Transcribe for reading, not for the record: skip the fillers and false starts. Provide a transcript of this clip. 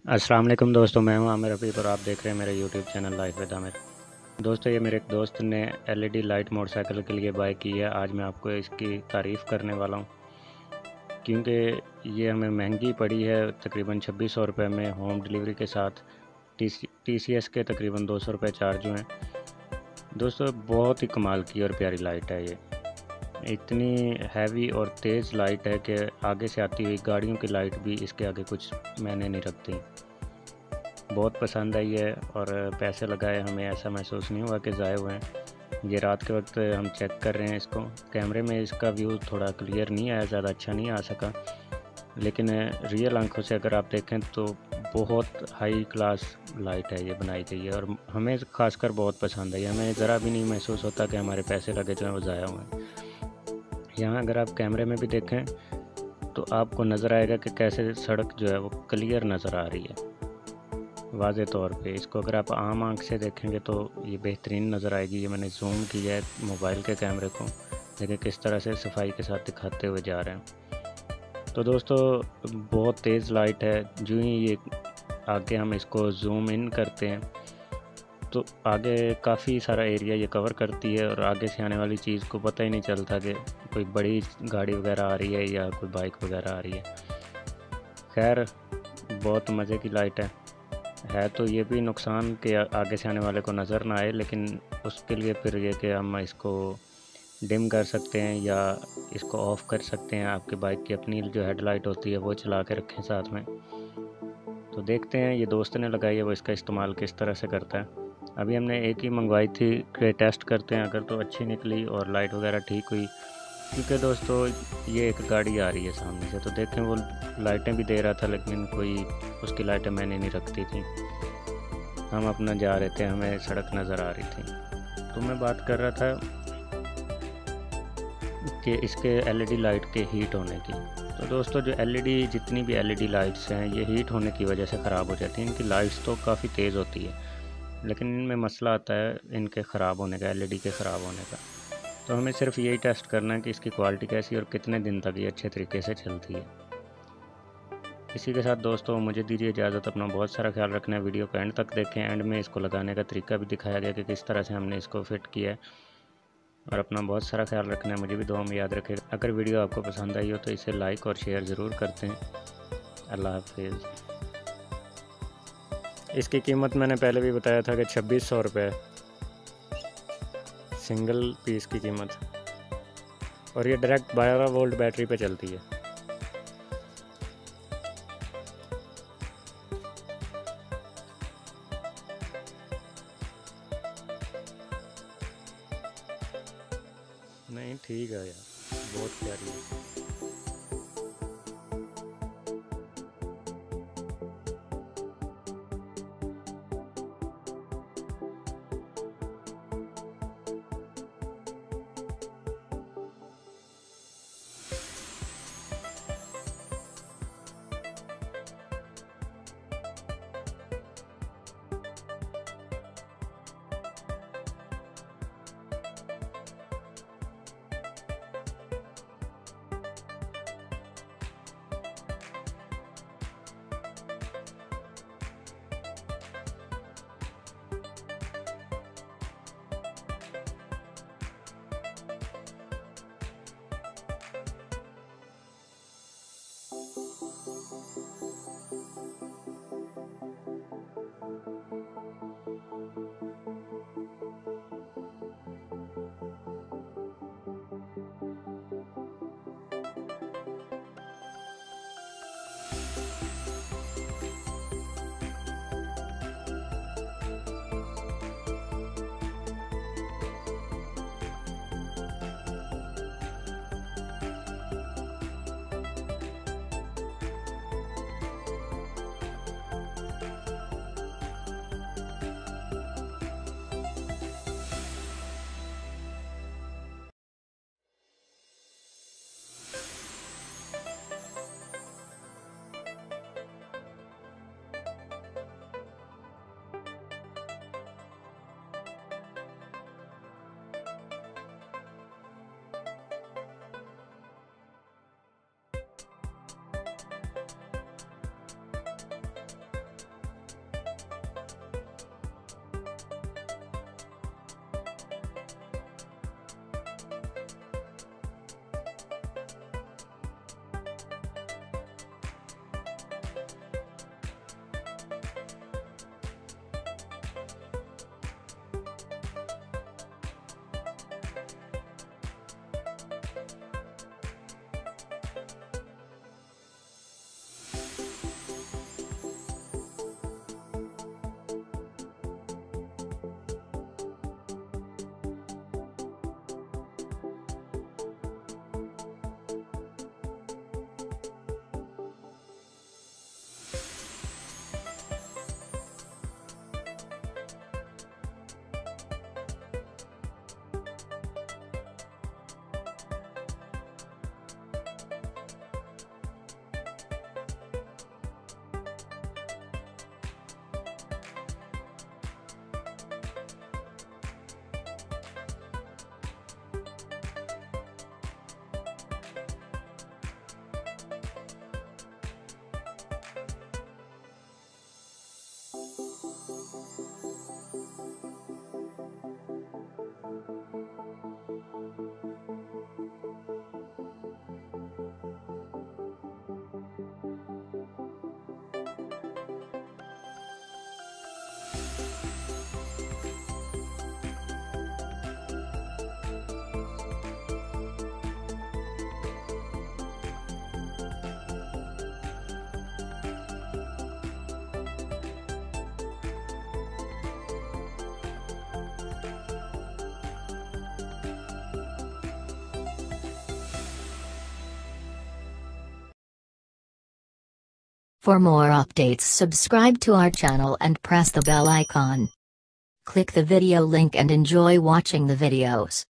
अस्सलाम वालेकुम दोस्तों, मैं हूं आमिर रफ़ीक और आप देख रहे हैं मेरा YouTube channel life with Aamir. दोस्तों, ये मेरे एक दोस्त ने एलईडी लाइट मोटरसाइकिल के लिए बाय की है। आज मैं आपको इसकी तारीफ़ करने वाला हूं, क्योंकि ये हमें महंगी पड़ी है। तकरीबन 2600 रुपये में होम डिलीवरी के साथ टीसीएस के तकरीबन 200 रुपये चार्ज हुए हैं। दोस्तों, बहुत ही कमाल की और प्यारी लाइट है ये। इतनी हैवी और तेज़ लाइट है कि आगे से आती हुई गाड़ियों की लाइट भी इसके आगे कुछ मायने नहीं रखती। बहुत पसंद आई है और पैसे लगाए हमें ऐसा महसूस नहीं हुआ कि ज़ाया हुए हैं। ये रात के वक्त हम चेक कर रहे हैं इसको। कैमरे में इसका व्यू थोड़ा क्लियर नहीं आया, ज़्यादा अच्छा नहीं आ सका, लेकिन रियल आंखों से अगर आप देखें तो बहुत हाई क्लास लाइट है ये बनाई गई है और हमें खासकर बहुत पसंद आई। हमें ज़रा भी नहीं महसूस होता कि हमारे पैसे लगे जो हैं वो ज़ाया हुए हैं। यहाँ अगर आप कैमरे में भी देखें तो आपको नज़र आएगा कि कैसे सड़क जो है वो क्लियर नज़र आ रही है वाज़े तौर पे। इसको अगर आप आम आंख से देखेंगे तो ये बेहतरीन नज़र आएगी। ये मैंने जूम किया है मोबाइल के कैमरे को, देखिए किस तरह से सफाई के साथ दिखाते हुए जा रहे हैं। तो दोस्तों, बहुत तेज़ लाइट है। जो ही ये आगे हम इसको जूम इन करते हैं तो आगे काफ़ी सारा एरिया ये कवर करती है और आगे से आने वाली चीज़ को पता ही नहीं चलता कि कोई बड़ी गाड़ी वगैरह आ रही है या कोई बाइक वगैरह आ रही है। खैर, बहुत मज़े की लाइट है तो ये भी नुकसान के आगे से आने वाले को नज़र ना आए, लेकिन उसके लिए फिर ये कि हम इसको डिम कर सकते हैं या इसको ऑफ़ कर सकते हैं। आपके बाइक की अपनी जो हेडलाइट होती है वो चला के रखें साथ में। तो देखते हैं, ये दोस्त ने लगाई है वो इसका इस्तेमाल किस तरह से करता है। अभी हमने एक ही मंगवाई थी कि टेस्ट करते हैं, अगर तो अच्छी निकली और लाइट वगैरह ठीक हुई। क्योंकि दोस्तों, ये एक गाड़ी आ रही है सामने से, तो देखें वो लाइटें भी दे रहा था लेकिन कोई उसकी लाइटें मैंने नहीं रखती थी। हम अपना जा रहे थे, हमें सड़क नज़र आ रही थी। तो मैं बात कर रहा था कि इसके एलईडी लाइट के हीट होने की। तो दोस्तों, जो एलईडी जितनी भी एलईडी लाइट्स हैं ये हीट होने की वजह से ख़राब हो जाती हैं। इनकी लाइट्स तो काफ़ी तेज़ होती है, लेकिन इनमें मसला आता है इनके ख़राब होने का, एलईडी के ख़राब होने का। तो हमें सिर्फ यही टेस्ट करना है कि इसकी क्वालिटी कैसी है और कितने दिन तक ये अच्छे तरीके से चलती है। इसी के साथ दोस्तों, मुझे दीजिए इजाज़त। अपना बहुत सारा ख्याल रखना है। वीडियो को एंड तक देखें। एंड में इसको लगाने का तरीका भी दिखाया गया कि किस तरह से हमने इसको फिट किया है। और अपना बहुत सारा ख्याल रखना है। मुझे भी दुआ में याद रखें। अगर वीडियो आपको पसंद आई हो तो इसे लाइक और शेयर ज़रूर करते हैं। अल्लाह हाफिज़। इसकी कीमत मैंने पहले भी बताया था कि 2600 रुपये सिंगल पीस की कीमत, और ये डायरेक्ट 12 वोल्ट बैटरी पे चलती है। नहीं, ठीक है यार, बहुत प्यारी है। For more updates, subscribe to our channel and press the bell icon. Click the video link and enjoy watching the videos.